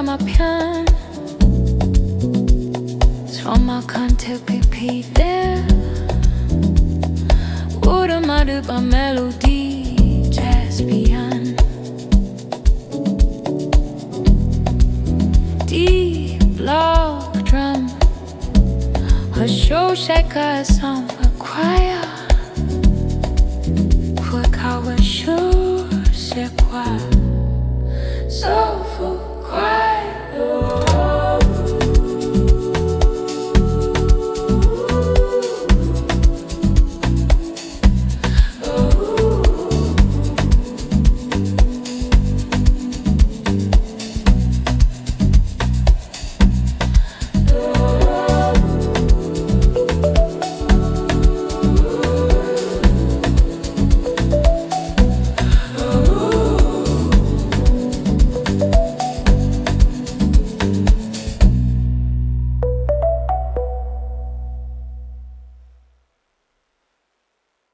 Ramapian Somakan tepipide Udah ba melodi jazz pian Deep log drum A show shaker som choir Pour kawa sure c'est quoi So